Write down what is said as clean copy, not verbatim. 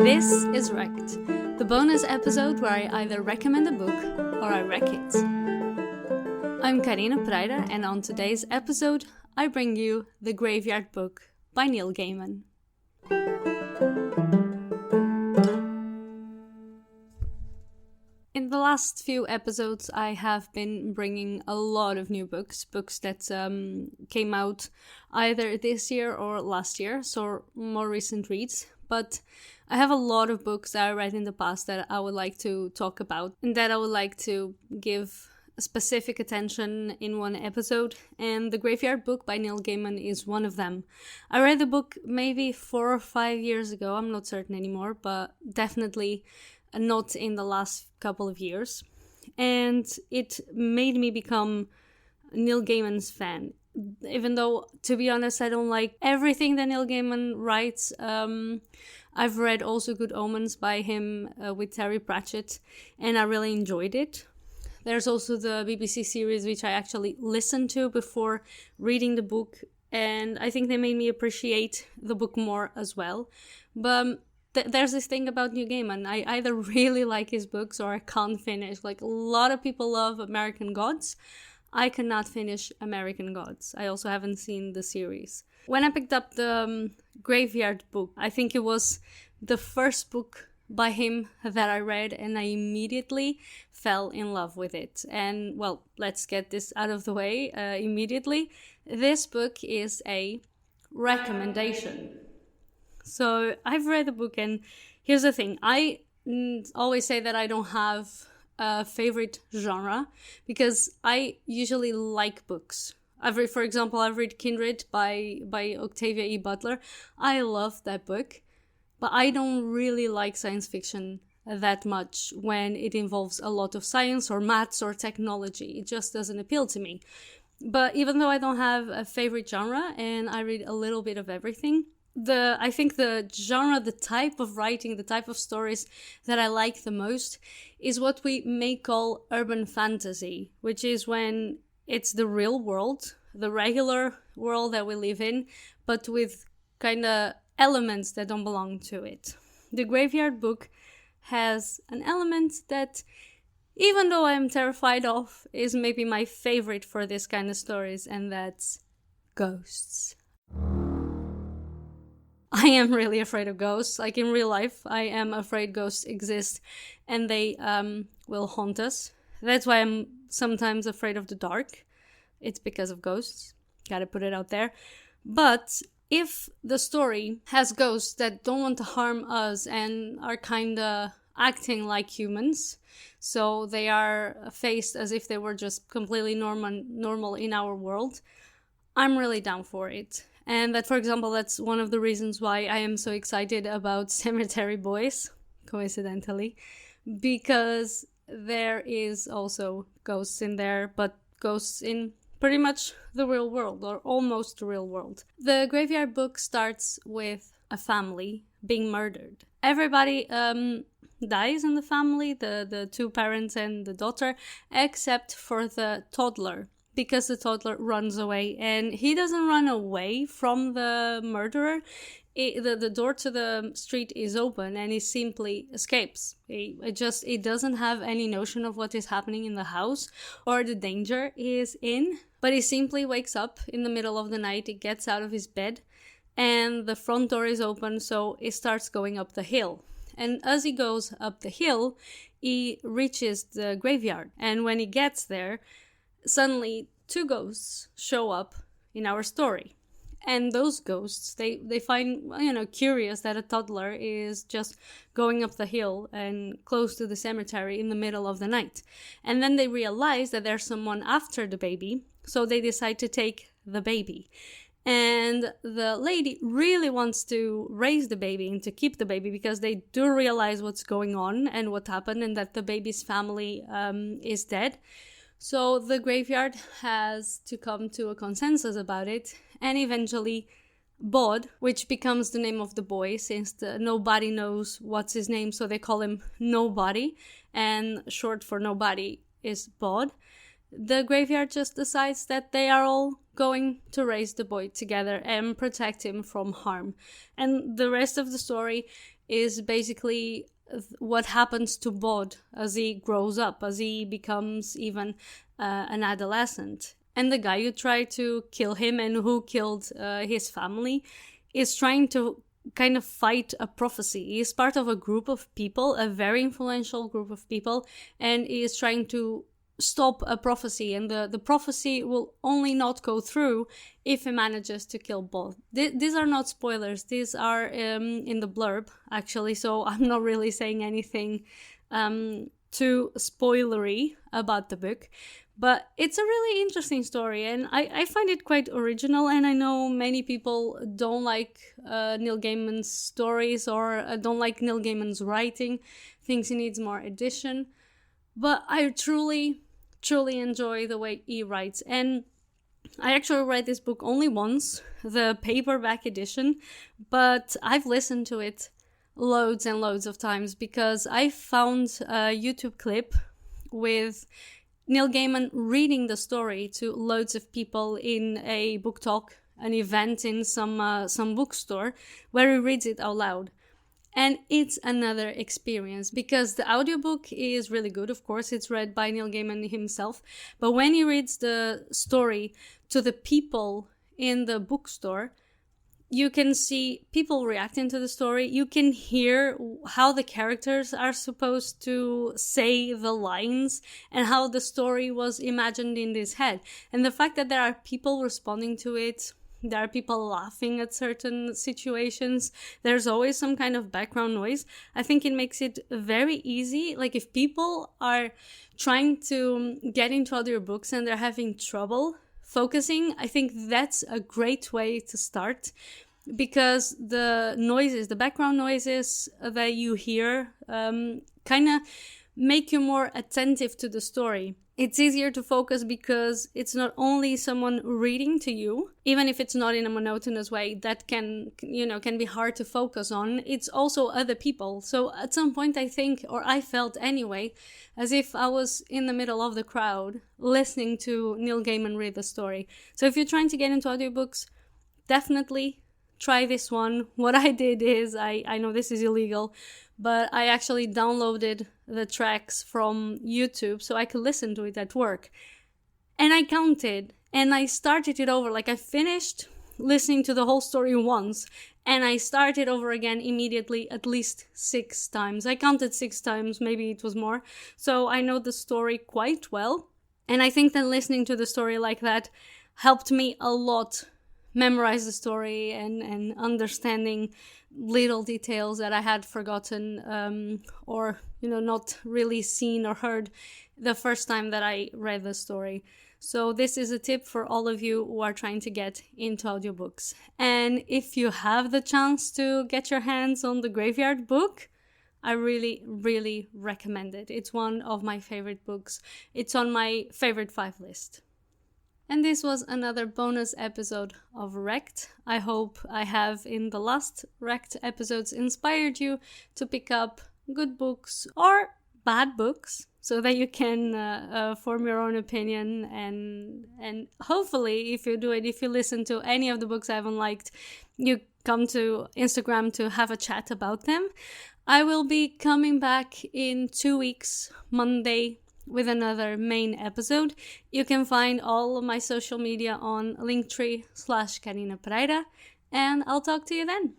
This is Wrecked, the bonus episode where I either recommend a book or I wreck it. I'm Karina Pereira, and on today's episode, I bring you The Graveyard Book by Neil Gaiman. In the last few episodes, I have been bringing a lot of new books that came out either this year or last year, so more recent reads. But I have a lot of books that I read in the past that I would like to talk about and that I would like to give specific attention in one episode, and The Graveyard Book by Neil Gaiman is one of them. I read the book maybe 4 or 5 years ago, I'm not certain anymore, but definitely not in the last couple of years, and it made me become Neil Gaiman's fan. Even though, to be honest, I don't like everything that Neil Gaiman writes. I've read also Good Omens by him with Terry Pratchett, and I really enjoyed it. There's also the BBC series, which I actually listened to before reading the book, and I think they made me appreciate the book more as well. But there's this thing about Neil Gaiman. I either really like his books or I can't finish. Like, a lot of people love American Gods. I cannot finish American Gods. I also haven't seen the series. When I picked up the Graveyard Book, I think it was the first book by him that I read, and I immediately fell in love with it. And, well, let's get this out of the way immediately. This book is a recommendation. So I've read the book, and here's the thing. I always say that I don't have a favorite genre because I usually like books. For example, I've read Kindred by Octavia E. Butler. I love that book, but I don't really like science fiction that much when it involves a lot of science or maths or technology. It just doesn't appeal to me. But even though I don't have a favorite genre and I read a little bit of everything, I think the genre, the type of writing, the type of stories that I like the most is what we may call urban fantasy, which is when it's the real world, the regular world that we live in, but with kind of elements that don't belong to it. The Graveyard Book has an element that, even though I'm terrified of, is maybe my favorite for this kind of stories, and that's ghosts. I am really afraid of ghosts. Like, in real life, I am afraid ghosts exist and they will haunt us. That's why I'm sometimes afraid of the dark. It's because of ghosts. Gotta put it out there. But if the story has ghosts that don't want to harm us and are kinda acting like humans, so they are faced as if they were just completely normal in our world, I'm really down for it. And that, for example, that's one of the reasons why I am so excited about Cemetery Boys, coincidentally, because there is also ghosts in there, but ghosts in pretty much the real world, or almost the real world. The Graveyard Book starts with a family being murdered. Everybody dies in the family, the two parents and the daughter, except for the toddler, because the toddler runs away, and he doesn't run away from the murderer. The door to the street is open and he simply escapes. It doesn't have any notion of what is happening in the house or the danger he is in, but he simply wakes up in the middle of the night. He gets out of his bed and the front door is open, so he starts going up the hill. And as he goes up the hill, he reaches the graveyard, and when he gets there, suddenly 2 ghosts show up in our story. And those ghosts, they find, curious that a toddler is just going up the hill and close to the cemetery in the middle of the night. And then they realize that there's someone after the baby, so they decide to take the baby. And the lady really wants to raise the baby and to keep the baby because they do realize what's going on and what happened, and that the baby's family is dead. So the graveyard has to come to a consensus about it, and eventually Bod, which becomes the name of the boy since nobody knows what's his name, so they call him Nobody, and short for nobody is Bod. the graveyard just decides that they are all going to raise the boy together and protect him from harm. And the rest of the story is basically what happens to Bod as he grows up, as he becomes even an adolescent. And the guy who tried to kill him and who killed his family is trying to kind of fight a prophecy. He is part of a group of people, a very influential group of people, and he is trying to stop a prophecy, and the prophecy will only not go through if he manages to kill both. These are not spoilers, these are in the blurb actually, so I'm not really saying anything too spoilery about the book. But it's a really interesting story, and I find it quite original, and I know many people don't like Neil Gaiman's stories or don't like Neil Gaiman's writing, thinks he needs more addition. But I truly enjoy the way he writes. And I actually read this book only once, the paperback edition, but I've listened to it loads and loads of times because I found a YouTube clip with Neil Gaiman reading the story to loads of people in a book talk, an event in some bookstore, where he reads it out loud. And it's another experience because the audiobook is really good. Of course, it's read by Neil Gaiman himself. But when he reads the story to the people in the bookstore, you can see people reacting to the story. You can hear how the characters are supposed to say the lines and how the story was imagined in his head. And the fact that there are people responding to it, there are people laughing at certain situations, there's always some kind of background noise. I think it makes it very easy. Like if people are trying to get into audiobooks and they're having trouble focusing, I think that's a great way to start, because the background noises that you hear kind of make you more attentive to the story. It's easier to focus because it's not only someone reading to you, even if it's not in a monotonous way, that can be hard to focus on. It's also other people. So at some point I think, or I felt anyway, as if I was in the middle of the crowd listening to Neil Gaiman read the story. So if you're trying to get into audiobooks, definitely try this one. What I did is, I know this is illegal, but I actually downloaded the tracks from YouTube so I could listen to it at work. And I counted, and I started it over. Like I finished listening to the whole story once, and I started over again immediately at least 6 times. I counted 6 times, maybe it was more. So I know the story quite well. And I think that listening to the story like that helped me a lot memorize the story and understanding little details that I had forgotten or not really seen or heard the first time that I read the story. So this is a tip for all of you who are trying to get into audiobooks. And if you have the chance to get your hands on the Graveyard book, I really, really recommend it. It's one of my favorite books. It's on my favorite 5 list. And this was another bonus episode of Wrecked. I hope I have, in the last Wrecked episodes, inspired you to pick up good books or bad books so that you can form your own opinion. And hopefully, if you listen to any of the books I haven't liked, you come to Instagram to have a chat about them. I will be coming back in 2 weeks, Monday, with another main episode. You can find all of my social media on linktree/Karina Pereira, and I'll talk to you then.